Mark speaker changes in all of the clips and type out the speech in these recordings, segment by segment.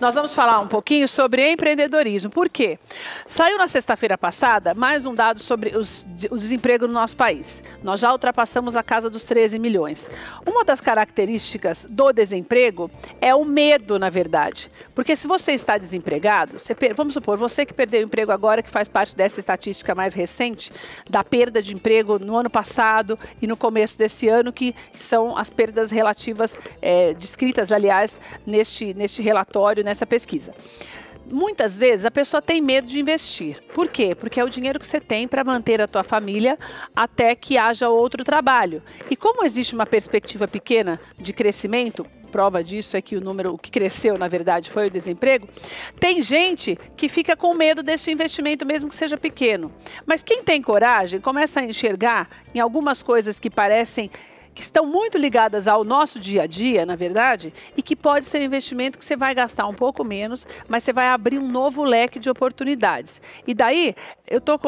Speaker 1: Nós vamos falar um pouquinho sobre empreendedorismo. Por quê? Saiu na sexta-feira passada mais um dado sobre o desemprego no nosso país. Nós já ultrapassamos a casa dos 13 milhões. Uma das características do desemprego é o medo, na verdade. Porque se você está desempregado, vamos supor, você que perdeu o emprego agora, que faz parte dessa estatística mais recente, da perda de emprego no ano passado e no começo desse ano, que são as perdas relativas, descritas, aliás, neste relatório, nessa pesquisa. Muitas vezes a pessoa tem medo de investir. Por quê? Porque é o dinheiro que você tem para manter a tua família até que haja outro trabalho. E como existe uma perspectiva pequena de crescimento, prova disso é que o que cresceu, na verdade, foi o desemprego, tem gente que fica com medo desse investimento, mesmo que seja pequeno. Mas quem tem coragem começa a enxergar em algumas coisas que parecem que estão muito ligadas ao nosso dia a dia, na verdade, e que pode ser um investimento que você vai gastar um pouco menos, mas você vai abrir um novo leque de oportunidades. E daí,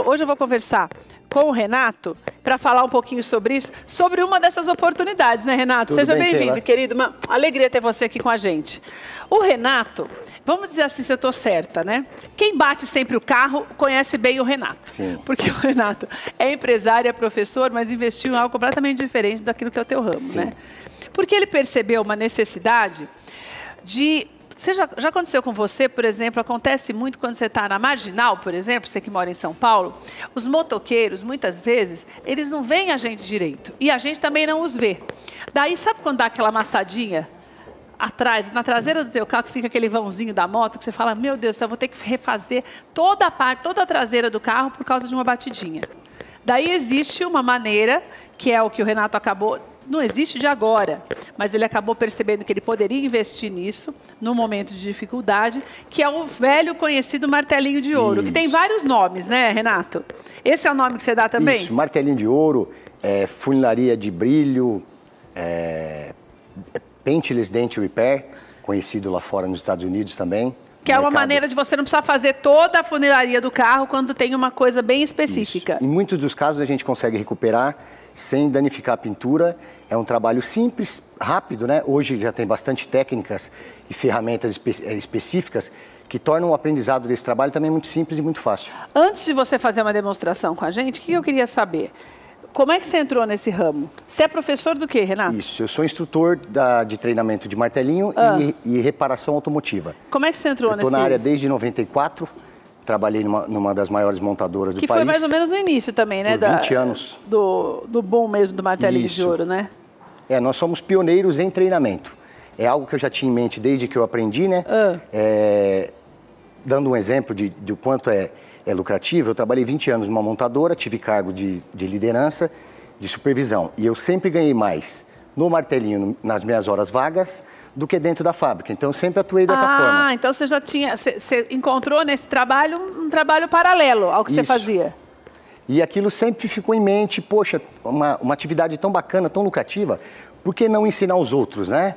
Speaker 1: hoje eu vou conversar com o Renato para falar um pouquinho sobre isso, sobre uma dessas oportunidades, né, Renato? Seja bem-vindo, querido. Uma alegria ter você aqui com a gente. O Renato, vamos dizer assim, se eu estou certa, né? Quem bate sempre o carro conhece bem o Renato. Sim. Porque o Renato é empresário, é professor, mas investiu em algo completamente diferente daquilo que é o teu ramo, sim, né? Porque ele percebeu uma necessidade de... Já aconteceu com você, por exemplo, acontece muito quando você está na Marginal, por exemplo, você que mora em São Paulo, os motoqueiros, muitas vezes, eles não veem a gente direito. E a gente também não os vê. Daí, sabe quando dá aquela amassadinha atrás, na traseira do teu carro, que fica aquele vãozinho da moto, que você fala, meu Deus, eu vou ter que refazer toda a traseira do carro por causa de uma batidinha. Daí existe uma maneira, que é o que o Renato acabou... Não existe de agora, mas ele acabou percebendo que ele poderia investir nisso, num momento de dificuldade, que é o velho conhecido martelinho de ouro, que tem vários nomes, né, Renato? Esse é o nome que você dá também?
Speaker 2: Isso, martelinho de ouro, funilaria de brilho, Paintless Dent Repair, conhecido lá fora nos Estados Unidos também.
Speaker 1: Que é uma maneira de você não precisar fazer toda a funilaria do carro quando tem uma coisa bem específica.
Speaker 2: Isso. Em muitos dos casos a gente consegue recuperar sem danificar a pintura. É um trabalho simples, rápido, né? Hoje já tem bastante técnicas e ferramentas específicas que tornam o aprendizado desse trabalho também muito simples e muito fácil.
Speaker 1: Antes de você fazer uma demonstração com a gente, o que eu queria saber? Como é que você entrou nesse ramo? Você é professor do quê, Renato?
Speaker 2: Isso, eu sou instrutor de treinamento de martelinho e reparação automotiva.
Speaker 1: Como é que você entrou nesse?
Speaker 2: Estou na área desde 94, trabalhei numa das maiores montadoras do país.
Speaker 1: Que foi mais ou menos no início também, né?
Speaker 2: Por 20 anos.
Speaker 1: Do boom mesmo do martelinho de ouro, né?
Speaker 2: Nós somos pioneiros em treinamento. É algo que eu já tinha em mente desde que eu aprendi, né? Dando um exemplo do quanto é lucrativo, eu trabalhei 20 anos numa montadora, tive cargo de liderança, de supervisão. E eu sempre ganhei mais no martelinho, nas minhas horas vagas, do que dentro da fábrica. Então, eu sempre atuei dessa forma.
Speaker 1: Ah, então você já tinha... Você encontrou nesse trabalho um trabalho paralelo ao que você fazia.
Speaker 2: E aquilo sempre ficou em mente, poxa, uma atividade tão bacana, tão lucrativa, por que não ensinar os outros, né?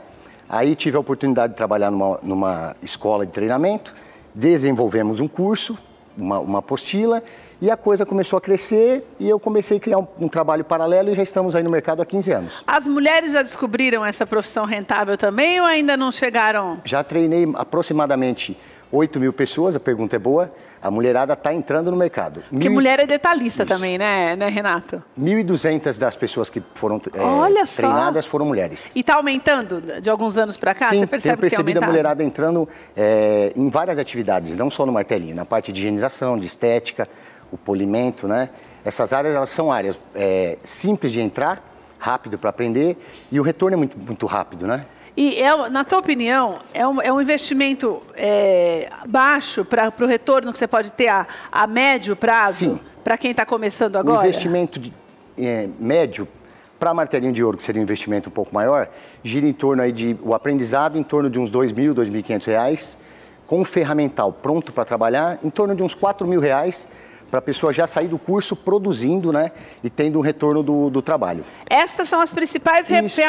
Speaker 2: Aí tive a oportunidade de trabalhar numa escola de treinamento, desenvolvemos um curso, uma apostila, e a coisa começou a crescer e eu comecei a criar um trabalho paralelo e já estamos aí no mercado há 15 anos.
Speaker 1: As mulheres já descobriram essa profissão rentável também ou ainda não chegaram?
Speaker 2: Já treinei aproximadamente 8 mil pessoas, a pergunta é boa. A mulherada está entrando no mercado.
Speaker 1: Porque mulher é detalhista também, né, Renato?
Speaker 2: 1.200 das pessoas que foram treinadas foram mulheres.
Speaker 1: E está aumentando de alguns anos para cá?
Speaker 2: Sim,
Speaker 1: você percebe
Speaker 2: tenho percebido
Speaker 1: que
Speaker 2: a mulherada entrando em várias atividades, não só no martelinho, na parte de higienização, de estética, o polimento, né? Essas áreas, elas são áreas simples de entrar, rápido para aprender e o retorno é muito, muito rápido, né?
Speaker 1: E, na tua opinião, é um investimento baixo para o retorno que você pode ter a médio prazo para quem está começando agora?
Speaker 2: O investimento médio para martelinho de ouro, que seria um investimento um pouco maior, gira em torno aí o aprendizado em torno de uns R$2.000, R$2.500, com um ferramental pronto para trabalhar, em torno de uns R$4.000, para a pessoa já sair do curso produzindo, né, e tendo um retorno do trabalho.
Speaker 1: Estas são as principais...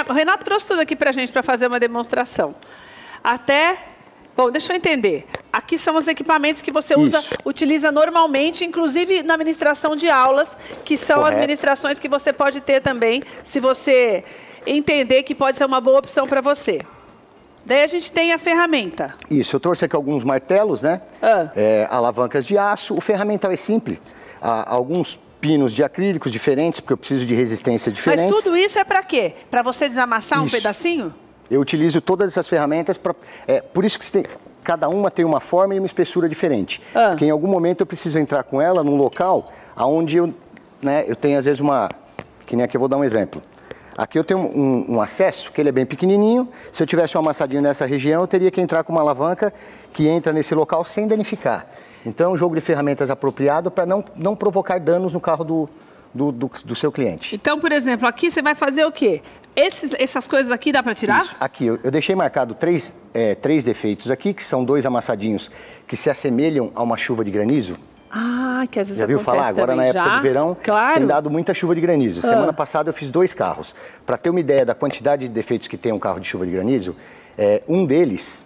Speaker 1: O Renato trouxe tudo aqui para a gente para fazer uma demonstração. Bom, deixa eu entender. Aqui são os equipamentos que você utiliza normalmente, inclusive na administração de aulas, que são as administrações que você pode ter também, se você entender que pode ser uma boa opção para você. Daí a gente tem a ferramenta.
Speaker 2: Isso, eu trouxe aqui alguns martelos, né? Alavancas de aço. O ferramental é simples. Alguns pinos de acrílicos diferentes, porque eu preciso de resistência diferente.
Speaker 1: Mas tudo isso é para quê? Para você desamassar um pedacinho?
Speaker 2: Eu utilizo todas essas ferramentas para... por isso que cada uma tem uma forma e uma espessura diferente. Porque em algum momento eu preciso entrar com ela num local onde eu tenho às vezes uma... Que nem aqui eu vou dar um exemplo. Aqui eu tenho um acesso, que ele é bem pequenininho. Se eu tivesse um amassadinho nessa região, eu teria que entrar com uma alavanca que entra nesse local sem danificar. Então, é um jogo de ferramentas apropriado para não provocar danos no carro do seu cliente.
Speaker 1: Então, por exemplo, aqui você vai fazer o quê? Essas coisas aqui dá para tirar?
Speaker 2: Isso. Aqui, eu deixei marcado três defeitos aqui, que são 2 amassadinhos que se assemelham a uma chuva de granizo.
Speaker 1: Ah, que às vezes
Speaker 2: já viu falar? Agora
Speaker 1: também.
Speaker 2: Na época do verão tem dado muita chuva de granizo. Semana passada eu fiz 2 carros. Para ter uma ideia da quantidade de defeitos que tem um carro de chuva de granizo, um deles,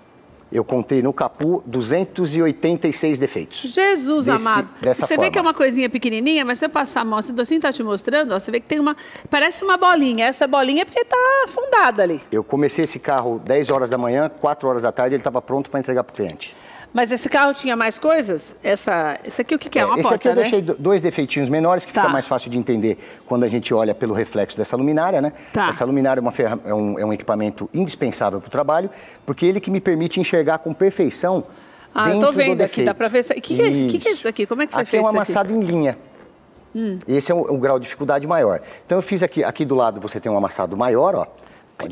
Speaker 2: eu contei no capô 286 defeitos.
Speaker 1: Jesus amado.
Speaker 2: Dessa
Speaker 1: você
Speaker 2: forma.
Speaker 1: Vê que é uma coisinha pequenininha, mas se você passar a mão, se o docinho tá te mostrando, ó, você vê que tem parece uma bolinha. Essa bolinha é porque tá afundada ali.
Speaker 2: Eu comecei esse carro 10 horas da manhã, 4 horas da tarde, ele estava pronto para entregar para o cliente.
Speaker 1: Mas esse carro tinha mais coisas? Esse aqui o que é? Uma
Speaker 2: esse
Speaker 1: porta,
Speaker 2: aqui eu deixei 2 defeitinhos menores, que fica mais fácil de entender quando a gente olha pelo reflexo dessa luminária, né? Essa luminária é um equipamento indispensável para o trabalho, porque ele que me permite enxergar com perfeição dentro
Speaker 1: eu tô vendo
Speaker 2: do
Speaker 1: aqui,
Speaker 2: defeito.
Speaker 1: dá para ver. O que é isso aqui? Como é que foi feito
Speaker 2: isso aqui? É um amassado em linha. Esse é um grau de dificuldade maior. Então eu fiz aqui do lado, você tem um amassado maior, ó.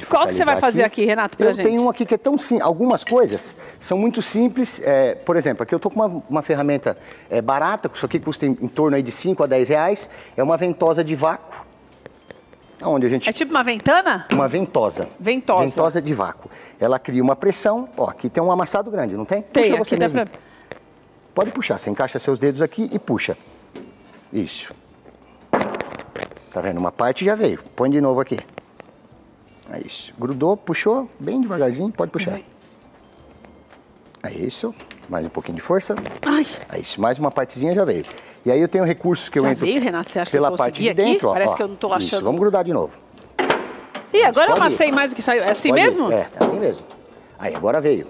Speaker 1: Qual que você vai fazer aqui, Renato, pra gente?
Speaker 2: Eu tenho um aqui que é tão simples. Algumas coisas são muito simples. Por exemplo, aqui eu estou com uma ferramenta barata, isso aqui custa em torno aí de 5 a 10 reais. É uma ventosa de vácuo. Onde a gente...
Speaker 1: É tipo uma ventana?
Speaker 2: Uma ventosa. Ventosa de vácuo. Ela cria uma pressão. Ó, aqui tem um amassado grande, não tem?
Speaker 1: Tem,
Speaker 2: puxa
Speaker 1: aqui
Speaker 2: você
Speaker 1: dá
Speaker 2: mesmo.
Speaker 1: pra...
Speaker 2: Pode puxar. Você encaixa seus dedos aqui e puxa. Isso. Tá vendo? Uma parte já veio. Põe de novo aqui. É isso. Grudou, puxou, bem devagarzinho, pode puxar. É isso. Mais um pouquinho de força.
Speaker 1: Ai.
Speaker 2: É isso. Mais uma partezinha já veio. E aí eu tenho recursos que eu entro
Speaker 1: veio, Renato? Você acha
Speaker 2: pela
Speaker 1: que eu
Speaker 2: parte de
Speaker 1: aqui?
Speaker 2: dentro. Ó,
Speaker 1: parece que eu não tô achando.
Speaker 2: Isso. Vamos grudar de novo.
Speaker 1: Ih, agora eu amassei mais do que saiu. É assim mesmo?
Speaker 2: É assim mesmo. Aí, agora veio.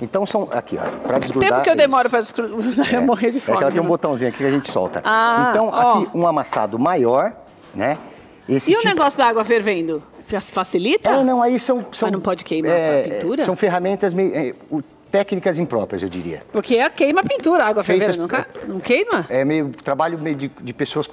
Speaker 2: Então são aqui, ó, para desgrudar.
Speaker 1: Tempo que eu demoro para desgrudar, eu morrer de fome.
Speaker 2: É que ela tem um botãozinho aqui que a gente solta. Então, aqui um amassado maior, né?
Speaker 1: E o negócio da água fervendo? Facilita?
Speaker 2: Não, aí são...
Speaker 1: Mas não pode queimar a pintura?
Speaker 2: São ferramentas meio... técnicas impróprias, eu diria.
Speaker 1: Porque queima a pintura, a água fervendo, não queima?
Speaker 2: É trabalho meio de pessoas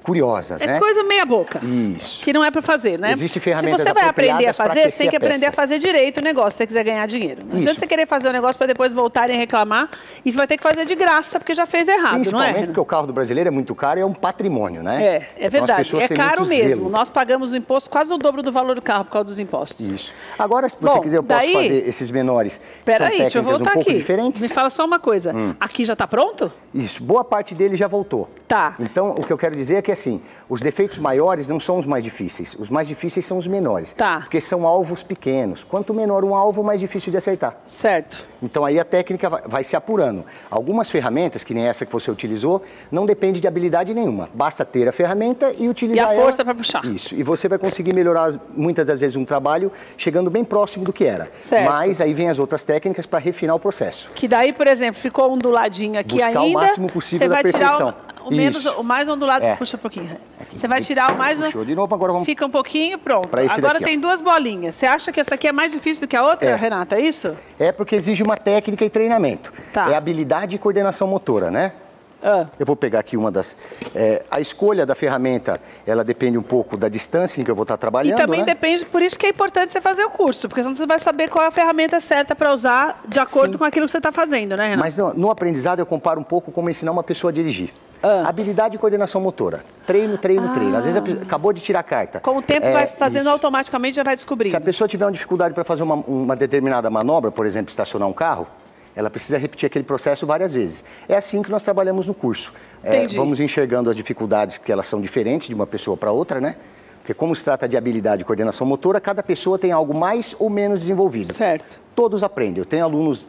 Speaker 2: curiosas, né?
Speaker 1: É coisa meia boca.
Speaker 2: Isso.
Speaker 1: Que não é para fazer, né?
Speaker 2: Existe ferramentas
Speaker 1: Se você vai aprender a fazer, você tem que aprender
Speaker 2: a
Speaker 1: a fazer direito o negócio, se você quiser ganhar dinheiro. Não adianta você querer fazer o negócio para depois voltarem a reclamar e você vai ter que fazer de graça porque já fez errado, não é?
Speaker 2: Principalmente porque o carro do brasileiro é muito caro e é um patrimônio, né?
Speaker 1: É verdade. É caro mesmo. Nós pagamos o imposto quase o dobro do valor do carro por causa dos impostos.
Speaker 2: Isso. Agora, se você quiser, eu posso fazer esses menores.
Speaker 1: Peraí, deixa eu voltar aqui.
Speaker 2: Diferentes.
Speaker 1: Me fala só uma coisa. Aqui já está pronto?
Speaker 2: Isso. Boa parte dele já voltou.
Speaker 1: Tá.
Speaker 2: Então, o que eu quero dizer é que, assim, os defeitos maiores não são os mais difíceis. Os mais difíceis são os menores.
Speaker 1: Tá.
Speaker 2: Porque são alvos pequenos. Quanto menor um alvo, mais difícil de acertar.
Speaker 1: Certo.
Speaker 2: Então, aí a técnica vai se apurando. Algumas ferramentas, que nem essa que você utilizou, não depende de habilidade nenhuma. Basta ter a ferramenta e utilizar ela.
Speaker 1: E a força para puxar.
Speaker 2: Isso. E você vai conseguir melhorar, muitas das vezes, um trabalho chegando bem próximo do que era.
Speaker 1: Certo.
Speaker 2: Mas aí vem as outras técnicas para refinar o processo.
Speaker 1: Que daí, por exemplo, ficou onduladinho aqui
Speaker 2: buscar
Speaker 1: ainda.
Speaker 2: O máximo possível da perfeição.
Speaker 1: O mais ondulado, puxa um pouquinho.
Speaker 2: Aqui.
Speaker 1: Você vai tirar o mais...
Speaker 2: Puxou de novo, agora vamos...
Speaker 1: Fica um pouquinho, pronto.
Speaker 2: daqui,
Speaker 1: Agora tem 2 bolinhas. Você acha que essa aqui é mais difícil do que a outra, Renata? É isso?
Speaker 2: É porque exige uma técnica e treinamento.
Speaker 1: Tá.
Speaker 2: É habilidade e coordenação motora, né? Eu vou pegar aqui uma das... a escolha da ferramenta, ela depende um pouco da distância em que eu vou estar trabalhando,
Speaker 1: E também depende, por isso que é importante você fazer o curso, porque senão você vai saber qual é a ferramenta certa para usar de acordo com aquilo que você está fazendo, né, Renato?
Speaker 2: Mas no aprendizado eu comparo um pouco como ensinar uma pessoa a dirigir. Habilidade e coordenação motora. Treino. Às vezes acabou de tirar a carta.
Speaker 1: Com o tempo vai fazendo automaticamente, já vai descobrindo.
Speaker 2: Se a pessoa tiver uma dificuldade para fazer uma determinada manobra, por exemplo, estacionar um carro, ela precisa repetir aquele processo várias vezes. É assim que nós trabalhamos no curso. Vamos enxergando as dificuldades, que elas são diferentes de uma pessoa para outra, né? Porque como se trata de habilidade de coordenação motora, cada pessoa tem algo mais ou menos desenvolvido.
Speaker 1: Certo.
Speaker 2: Todos aprendem. Eu tenho alunos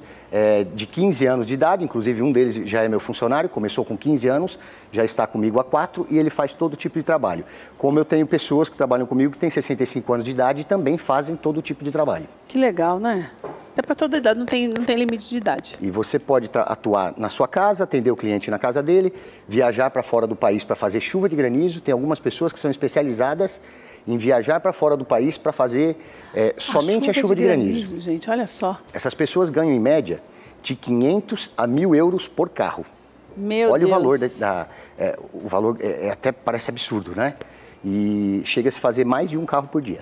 Speaker 2: de 15 anos de idade, inclusive um deles já é meu funcionário, começou com 15 anos, já está comigo há 4 e ele faz todo tipo de trabalho. Como eu tenho pessoas que trabalham comigo que têm 65 anos de idade e também fazem todo tipo de trabalho.
Speaker 1: Que legal, né? É para toda idade, não tem limite de idade.
Speaker 2: E você pode atuar na sua casa, atender o cliente na casa dele, viajar para fora do país para fazer chuva de granizo. Tem algumas pessoas que são especializadas em viajar para fora do país para fazer somente a chuva de granizo.
Speaker 1: Gente, olha só.
Speaker 2: Essas pessoas ganham em média de 500 a 1.000 euros por carro.
Speaker 1: Meu
Speaker 2: Olha
Speaker 1: Deus.
Speaker 2: o valor, o valor até parece absurdo, né? E chega a se fazer mais de um carro por dia.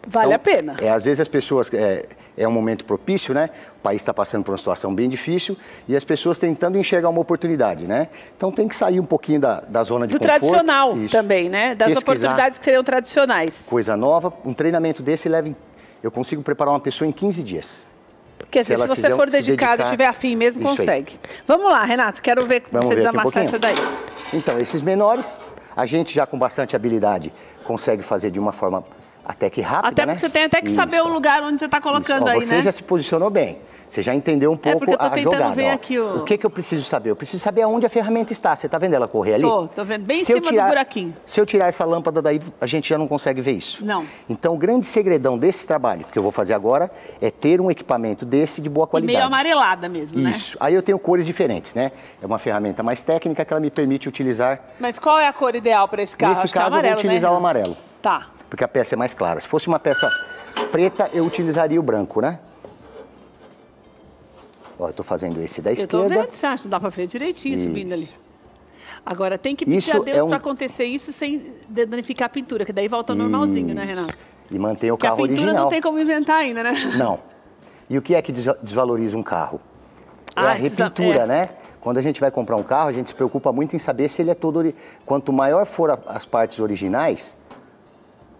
Speaker 1: Vale
Speaker 2: então,
Speaker 1: a pena.
Speaker 2: Às vezes as pessoas, é um momento propício, né? O país está passando por uma situação bem difícil e as pessoas tentando enxergar uma oportunidade, né? Então tem que sair um pouquinho da zona de
Speaker 1: do
Speaker 2: conforto.
Speaker 1: Tradicional também, né? Das oportunidades que seriam tradicionais.
Speaker 2: Coisa nova. Um treinamento desse eu consigo preparar uma pessoa em 15 dias.
Speaker 1: Porque se você for dedicado e tiver afim mesmo, consegue. Vamos lá, Renato, quero ver como você desamassar essa daí.
Speaker 2: Então, esses menores, a gente já com bastante habilidade consegue fazer de uma forma até que rápida,
Speaker 1: até porque você tem até que saber o lugar onde você está colocando aí,
Speaker 2: você
Speaker 1: né?
Speaker 2: já se posicionou bem. Você já entendeu um pouco a jogada.
Speaker 1: Ver aqui
Speaker 2: o que eu preciso saber? Eu preciso saber aonde a ferramenta está. Você está vendo ela correr ali?
Speaker 1: Tô vendo. Bem em cima do buraquinho.
Speaker 2: Se eu tirar essa lâmpada daí, a gente já não consegue ver isso.
Speaker 1: Não.
Speaker 2: Então, o grande segredão desse trabalho que eu vou fazer agora é ter um equipamento desse de boa qualidade.
Speaker 1: E meio amarelada mesmo, né?
Speaker 2: Isso. Aí eu tenho cores diferentes, né? É uma ferramenta mais técnica que ela me permite utilizar.
Speaker 1: Mas qual é a cor ideal para esse carro?
Speaker 2: Nesse caso, eu vou utilizar o amarelo.
Speaker 1: Tá.
Speaker 2: Porque a peça é mais clara. Se fosse uma peça preta, eu utilizaria o branco, né? Ó, eu tô fazendo esse da esquerda.
Speaker 1: Eu tô vendo, você acha? Dá pra ver direitinho subindo ali. Agora, tem que pedir a Deus para acontecer isso sem danificar a pintura, que daí volta normalzinho, né, Renato?
Speaker 2: E manter o carro original.
Speaker 1: Porque a pintura não tem como inventar ainda, né?
Speaker 2: Não. E o que é que desvaloriza um carro? É a repintura, né? Quando a gente vai comprar um carro, a gente se preocupa muito em saber se ele é todo... Quanto maior for as partes originais,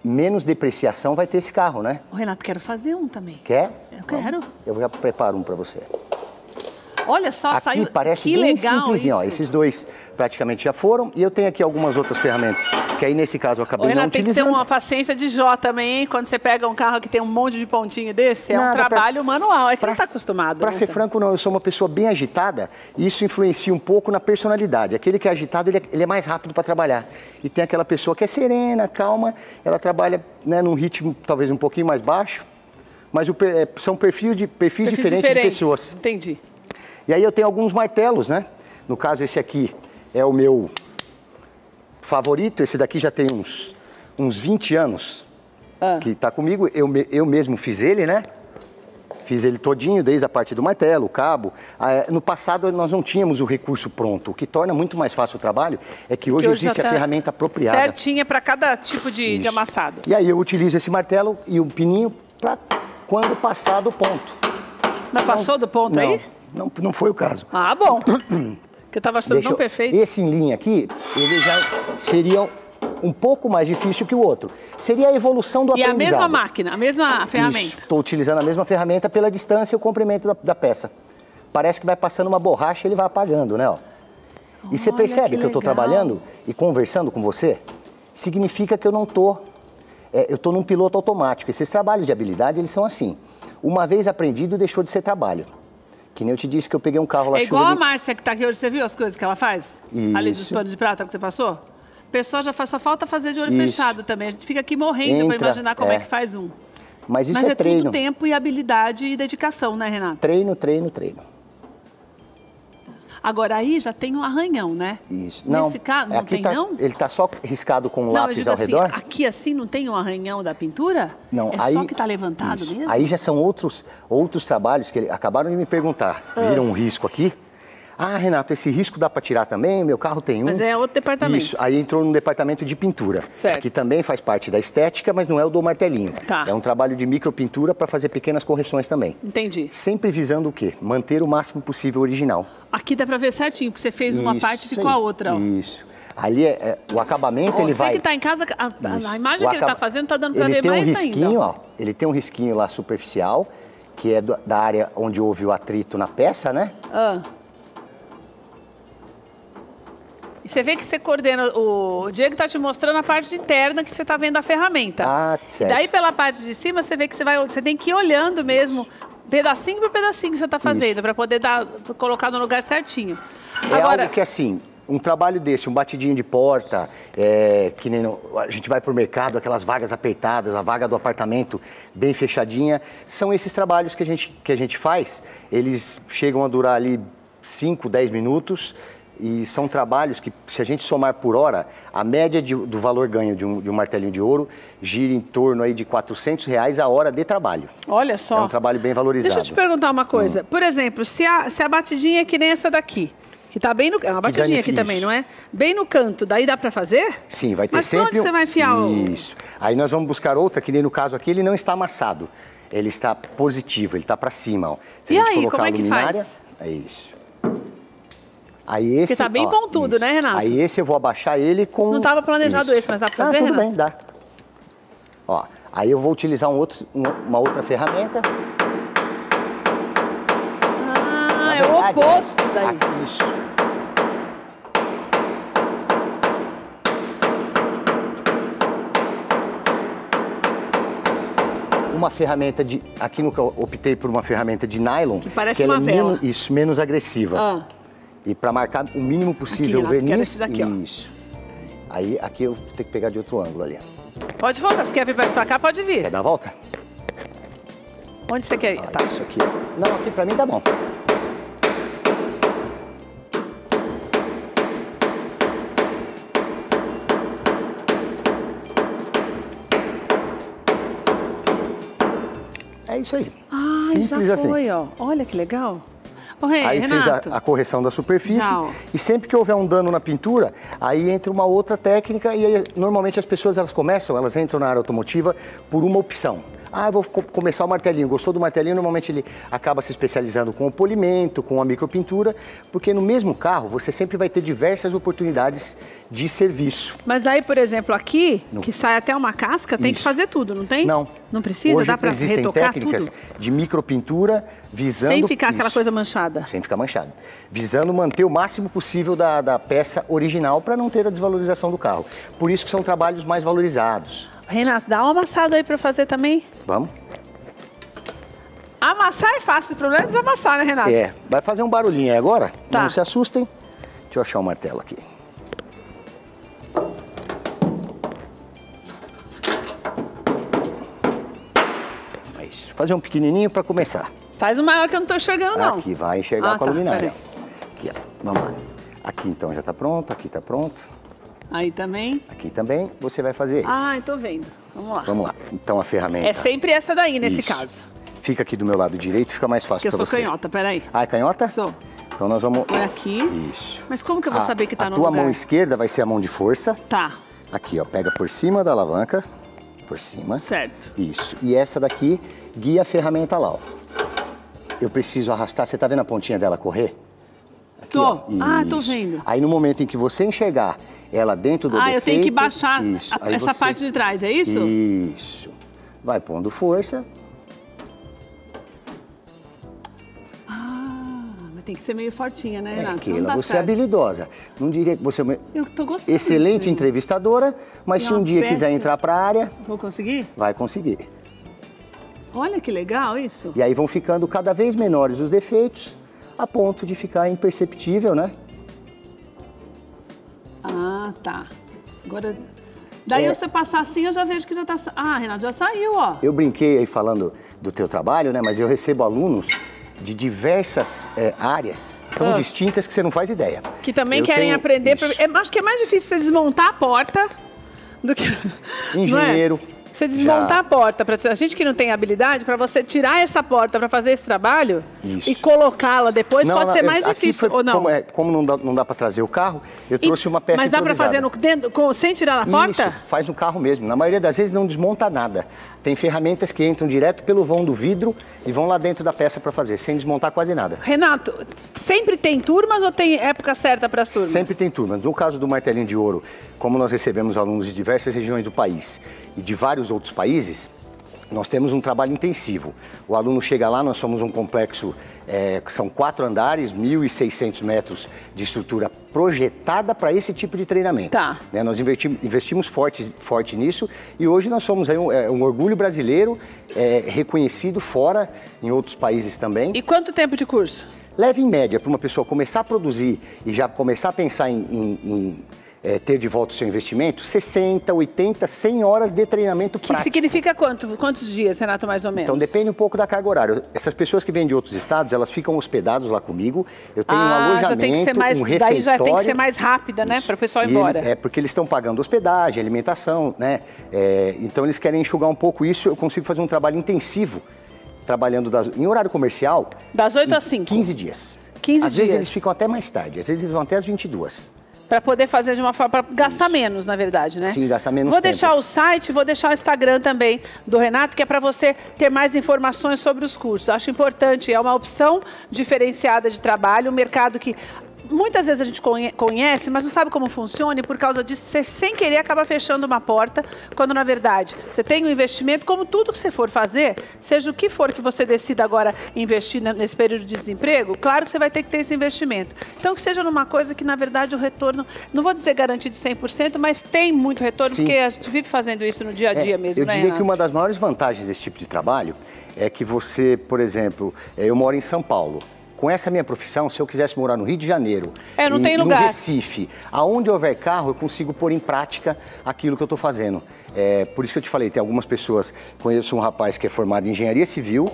Speaker 2: menos depreciação vai ter esse carro, né?
Speaker 1: Ô, Renato, quero fazer um também.
Speaker 2: Quer?
Speaker 1: Eu quero.
Speaker 2: Eu já preparo um para você.
Speaker 1: Olha só,
Speaker 2: aqui
Speaker 1: saiu.
Speaker 2: Parece
Speaker 1: que
Speaker 2: bem
Speaker 1: legal
Speaker 2: simplesinho,
Speaker 1: isso.
Speaker 2: ó. Esses dois praticamente já foram. E eu tenho aqui algumas outras ferramentas, que aí nesse caso eu acabei não utilizando.
Speaker 1: Tem que ter uma paciência de Jó também, hein? Quando você pega um carro que tem um monte de pontinho desse, é um trabalho manual. É que não está acostumado.
Speaker 2: Para ser franco, não. Eu sou uma pessoa bem agitada e isso influencia um pouco na personalidade. Aquele que é agitado, ele é mais rápido para trabalhar. E tem aquela pessoa que é serena, calma, ela trabalha, né, num ritmo talvez um pouquinho mais baixo, mas são perfis diferentes de pessoas.
Speaker 1: Entendi.
Speaker 2: E aí eu tenho alguns martelos, né? No caso, esse aqui é o meu favorito. Esse daqui já tem uns 20 anos que está comigo. Eu mesmo fiz ele, né? Fiz ele todinho, desde a parte do martelo, o cabo. No passado, nós não tínhamos o recurso pronto. O que torna muito mais fácil o trabalho é que hoje existe a ferramenta apropriada.
Speaker 1: Certinha para cada tipo de amassado.
Speaker 2: E aí eu utilizo esse martelo e o pininho para quando passar do ponto.
Speaker 1: Mas passou do ponto aí?
Speaker 2: Não foi o caso.
Speaker 1: Ah, bom. Que eu estava achando tão perfeito.
Speaker 2: Esse em linha aqui, ele já seria um pouco mais difícil que o outro. Seria a evolução do aprendizado.
Speaker 1: E a mesma máquina, a mesma ferramenta.
Speaker 2: Estou utilizando a mesma ferramenta pela distância e o comprimento da peça. Parece que vai passando uma borracha e ele vai apagando, né? Ó. E você percebe que eu estou trabalhando e conversando com você? Significa que eu não estou... eu estou num piloto automático. Esses trabalhos de habilidade, eles são assim. Uma vez aprendido, deixou de ser trabalho. Que nem eu te disse que eu peguei um carro lá...
Speaker 1: É igual a Márcia que está aqui hoje, você viu as coisas que ela faz?
Speaker 2: Isso.
Speaker 1: Ali dos panos de prata que você passou? A pessoa já faz, só falta fazer de olho fechado também. A gente fica aqui morrendo para imaginar como é que faz um.
Speaker 2: Mas isso é treino.
Speaker 1: Tudo tempo e habilidade e dedicação, né, Renato?
Speaker 2: Treino, treino, treino.
Speaker 1: Agora aí já tem um arranhão, né?
Speaker 2: Isso.
Speaker 1: Nesse caso, não tem não?
Speaker 2: Ele está só riscado com um lápis ao redor?
Speaker 1: Aqui assim não tem um arranhão da pintura?
Speaker 2: Não.
Speaker 1: É só que está levantado mesmo?
Speaker 2: Aí já são outros trabalhos que acabaram de me perguntar. Viram um risco aqui? Ah, Renato, esse risco dá para tirar também? Meu carro tem um.
Speaker 1: Mas é outro departamento.
Speaker 2: Isso. Aí entrou no departamento de pintura.
Speaker 1: Certo.
Speaker 2: Que também faz parte da estética, mas não é o do martelinho.
Speaker 1: Tá.
Speaker 2: É um trabalho de micropintura para fazer pequenas correções também.
Speaker 1: Entendi.
Speaker 2: Sempre visando o quê? Manter o máximo possível original.
Speaker 1: Aqui dá para ver certinho, porque você fez uma parte e ficou a outra. Ó.
Speaker 2: Isso. Ali o acabamento, ele vai...
Speaker 1: Você que está em casa, a imagem que ele está fazendo está dando para ver mais ainda.
Speaker 2: Ele tem um risquinho, ó. Ele tem um risquinho lá superficial, que é da área onde houve o atrito na peça, né?
Speaker 1: E você vê que você coordena, o Diego está te mostrando a parte interna que você está vendo a ferramenta.
Speaker 2: Ah, certo.
Speaker 1: Daí pela parte de cima você vê que você tem que ir olhando mesmo, pedacinho por pedacinho que você está fazendo, para poder colocar no lugar certinho.
Speaker 2: É algo que assim, um trabalho desse, um batidinho de porta, que nem a gente vai para o mercado, aquelas vagas apertadas, a vaga do apartamento bem fechadinha, são esses trabalhos que a gente faz, eles chegam a durar ali 5, 10 minutos, e são trabalhos que, se a gente somar por hora, a média do valor ganho de um martelinho de ouro gira em torno aí de R$400 a hora de trabalho.
Speaker 1: Olha só.
Speaker 2: É um trabalho bem valorizado.
Speaker 1: Deixa eu te perguntar uma coisa. Por exemplo, se a batidinha é que nem essa daqui, que tá bem no... É uma batidinha aqui também, não é? Bem no canto, daí dá para fazer?
Speaker 2: Sim, vai ter
Speaker 1: Mas
Speaker 2: sempre...
Speaker 1: Mas onde você vai enfiar
Speaker 2: Isso. Aí nós vamos buscar outra, que nem no caso aqui, ele não está amassado. Ele está positivo, ele está para cima, ó.
Speaker 1: E aí, como é que faz?
Speaker 2: É isso. Aí esse,
Speaker 1: porque tá bem pontudo, né, Renato?
Speaker 2: Aí esse eu vou abaixar ele com...
Speaker 1: Não estava planejado esse, mas dá para fazer,
Speaker 2: tudo
Speaker 1: Renato?
Speaker 2: bem, dá. Ó, aí eu vou utilizar uma outra ferramenta.
Speaker 1: É o oposto daí.
Speaker 2: Aqui, isso. Uma ferramenta de... Aqui no que eu optei por uma ferramenta de nylon.
Speaker 1: Que parece uma vela.
Speaker 2: Menos agressiva. E para marcar o mínimo possível o verniz.
Speaker 1: Aqui, ó.
Speaker 2: Isso. Aí aqui eu tenho que pegar de outro ângulo ali.
Speaker 1: Pode voltar. Se quer vir mais para cá, pode vir.
Speaker 2: Quer dar a volta?
Speaker 1: Onde você quer ir? Tá.
Speaker 2: Isso aqui. Não, aqui para mim tá bom. É isso aí.
Speaker 1: Ah,
Speaker 2: simples
Speaker 1: já foi,
Speaker 2: assim.
Speaker 1: ó. Olha que legal.
Speaker 2: Aí
Speaker 1: Renato,
Speaker 2: fez a correção da superfície e sempre que houver um dano na pintura, aí entra uma outra técnica e aí, normalmente as pessoas elas entram na área automotiva por uma opção. Ah, eu vou começar o martelinho. Gostou do martelinho? Normalmente ele acaba se especializando com o polimento, com a micropintura, porque no mesmo carro você sempre vai ter diversas oportunidades de serviço.
Speaker 1: Mas daí, por exemplo, aqui, que sai até uma casca, tem que fazer tudo, não tem?
Speaker 2: Não.
Speaker 1: Não precisa?
Speaker 2: Hoje
Speaker 1: dá para retocar
Speaker 2: técnicas
Speaker 1: tudo?
Speaker 2: de micropintura visando...
Speaker 1: Sem ficar aquela coisa manchada.
Speaker 2: Sem ficar manchado. Visando manter o máximo possível da peça original para não ter a desvalorização do carro. Por isso que são trabalhos mais valorizados.
Speaker 1: Renato, dá uma amassada aí para fazer também.
Speaker 2: Vamos.
Speaker 1: Amassar é fácil, o problema é desamassar, né, Renato?
Speaker 2: Vai fazer um barulhinho aí agora.
Speaker 1: Tá.
Speaker 2: Não se assustem. Deixa eu achar o martelo aqui. É isso. Fazer um pequenininho para começar.
Speaker 1: Faz o maior que eu não estou enxergando, não.
Speaker 2: Aqui, vai enxergar com a luminária.
Speaker 1: Peraí.
Speaker 2: Aqui, ó. Vamos lá. Aqui então já está pronto, aqui está pronto.
Speaker 1: Aí também.
Speaker 2: Aqui também, você vai fazer isso.
Speaker 1: Ah, estou vendo. Vamos lá.
Speaker 2: Vamos lá. Então a ferramenta...
Speaker 1: É sempre essa daí, nesse
Speaker 2: Isso.
Speaker 1: caso.
Speaker 2: Fica aqui do meu lado direito, fica mais fácil para você.
Speaker 1: Porque eu sou canhota, peraí.
Speaker 2: Ah, é canhota?
Speaker 1: Sou.
Speaker 2: Então nós vamos...
Speaker 1: Por aqui.
Speaker 2: Isso.
Speaker 1: Mas como que eu vou saber que tá no
Speaker 2: lugar? A
Speaker 1: lugar?
Speaker 2: tua mão esquerda vai ser a mão de força.
Speaker 1: Tá.
Speaker 2: Aqui, ó, pega por cima da alavanca. Por cima.
Speaker 1: Certo.
Speaker 2: Isso. E essa daqui guia a ferramenta lá, ó. Eu preciso arrastar, você tá vendo a pontinha dela correr? Aqui,
Speaker 1: tô.
Speaker 2: Ó.
Speaker 1: Ah, tô vendo.
Speaker 2: Aí no momento em que você enxergar ela dentro do defeito...
Speaker 1: eu tenho que baixar essa
Speaker 2: você...
Speaker 1: parte de trás, é isso?
Speaker 2: Isso. Vai pondo força.
Speaker 1: Mas tem que ser meio fortinha, né, Renato?
Speaker 2: Keila, você é habilidosa. Não diria que você é
Speaker 1: eu tô gostando.
Speaker 2: excelente entrevistadora, mas se um dia quiser entrar para a área...
Speaker 1: Vou conseguir?
Speaker 2: Vai conseguir.
Speaker 1: Olha que legal isso.
Speaker 2: E aí vão ficando cada vez menores os defeitos, a ponto de ficar imperceptível, né?
Speaker 1: Ah, tá. Agora, daí você passar assim, eu já vejo que já tá... Ah, Renato, já saiu, ó.
Speaker 2: Eu brinquei aí falando do teu trabalho, né? Mas eu recebo alunos de diversas áreas tão distintas que você não faz ideia.
Speaker 1: Que também querem aprender. Acho que é mais difícil você desmontar a porta do que...
Speaker 2: Engenheiro.
Speaker 1: Você desmontar a porta, para a gente que não tem habilidade, para você tirar essa porta para fazer esse trabalho e colocá-la depois, pode ser mais difícil, ou não?
Speaker 2: Como não dá para trazer o carro, eu trouxe uma peça
Speaker 1: Mas dá para fazer sem tirar a porta?
Speaker 2: Isso, faz no carro mesmo. Na maioria das vezes não desmonta nada. Tem ferramentas que entram direto pelo vão do vidro e vão lá dentro da peça para fazer, sem desmontar quase nada.
Speaker 1: Renato, sempre tem turmas ou tem época certa para as turmas?
Speaker 2: Sempre tem turmas. No caso do martelinho de ouro, como nós recebemos alunos de diversas regiões do país e de vários outros países, Nós temos um trabalho intensivo. O aluno chega lá, nós somos um complexo, que são 4 andares, 1.600 metros de estrutura projetada para esse tipo de treinamento.
Speaker 1: Tá.
Speaker 2: Né? Nós investimos forte nisso e hoje nós somos aí um orgulho brasileiro, reconhecido fora, em outros países também.
Speaker 1: E quanto tempo de curso?
Speaker 2: Leva em média para uma pessoa começar a produzir e já começar a pensar em ter de volta o seu investimento, 60, 80, 100 horas de treinamento prático.
Speaker 1: Que significa quantos dias, Renato, mais ou menos?
Speaker 2: Então depende um pouco da carga horária. Essas pessoas que vêm de outros estados, elas ficam hospedadas lá comigo. Eu tenho um alojamento,
Speaker 1: já tem que ser mais,
Speaker 2: um refeitório.
Speaker 1: Daí já tem que ser mais rápida, né, para o pessoal ir embora.
Speaker 2: Porque eles estão pagando hospedagem, alimentação, né? Então eles querem enxugar um pouco isso. Eu consigo fazer um trabalho intensivo, trabalhando em horário comercial.
Speaker 1: Das 8 às 5?
Speaker 2: 15 dias.
Speaker 1: 15 dias.
Speaker 2: Às vezes eles ficam até mais tarde, às vezes eles vão até às 22.
Speaker 1: Para poder fazer de uma forma, para gastar menos, na verdade, né?
Speaker 2: Sim, gastar menos
Speaker 1: Vou
Speaker 2: tempo.
Speaker 1: deixar o site, vou deixar o Instagram também do Renato, que é para você ter mais informações sobre os cursos. Acho importante, é uma opção diferenciada de trabalho, um mercado que muitas vezes a gente conhece, mas não sabe como funciona e por causa disso, você sem querer acaba fechando uma porta, quando na verdade você tem um investimento, como tudo que você for fazer, seja o que for que você decida agora investir nesse período de desemprego, claro que você vai ter que ter esse investimento. Então que seja numa coisa que na verdade o retorno, não vou dizer garantido 100%, mas tem muito retorno. Sim. Porque a gente vive fazendo isso no dia a dia mesmo,
Speaker 2: né,
Speaker 1: Renato?
Speaker 2: Eu diria que uma das maiores vantagens desse tipo de trabalho é que você, por exemplo, eu moro em São Paulo. Com essa minha profissão, se eu quisesse morar no Rio de Janeiro,
Speaker 1: não tem lugar.
Speaker 2: No Recife, aonde houver carro, eu consigo pôr em prática aquilo que eu estou fazendo. Por isso que eu te falei, tem algumas pessoas, conheço um rapaz que é formado em engenharia civil,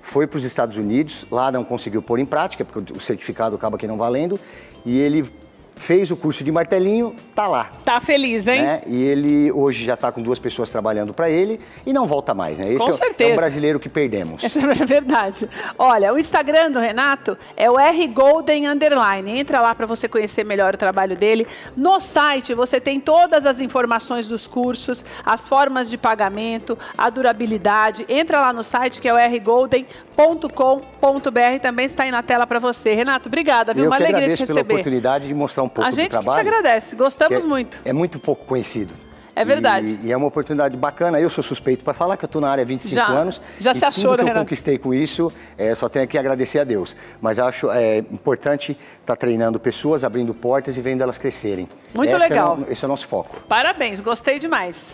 Speaker 2: foi para os Estados Unidos, lá não conseguiu pôr em prática, porque o certificado acaba aqui não valendo, e ele fez o curso de martelinho, tá lá.
Speaker 1: Tá feliz, hein?
Speaker 2: Né? E ele hoje já está com 2 pessoas trabalhando para ele e não volta mais, né? Esse
Speaker 1: com certeza.
Speaker 2: É um brasileiro que perdemos.
Speaker 1: Essa é verdade. Olha, o Instagram do Renato é o rgolden_. Entra lá para você conhecer melhor o trabalho dele. No site você tem todas as informações dos cursos, as formas de pagamento, a durabilidade. Entra lá no site que é o rgolden.com.br, também está aí na tela para você. Renato, obrigada, viu? Uma alegria te receber.
Speaker 2: Pela oportunidade de mostrar um pouco do trabalho.
Speaker 1: A gente que te agradece, gostamos muito.
Speaker 2: É muito pouco conhecido.
Speaker 1: É verdade.
Speaker 2: E é uma oportunidade bacana. Eu sou suspeito para falar que eu estou na área há 25 anos.
Speaker 1: Já se achou,
Speaker 2: tudo que
Speaker 1: Renato?
Speaker 2: Eu conquistei com isso, só tenho que agradecer a Deus. Mas acho importante estar treinando pessoas, abrindo portas e vendo elas crescerem.
Speaker 1: Muito legal.
Speaker 2: Esse é o nosso foco.
Speaker 1: Parabéns, gostei demais.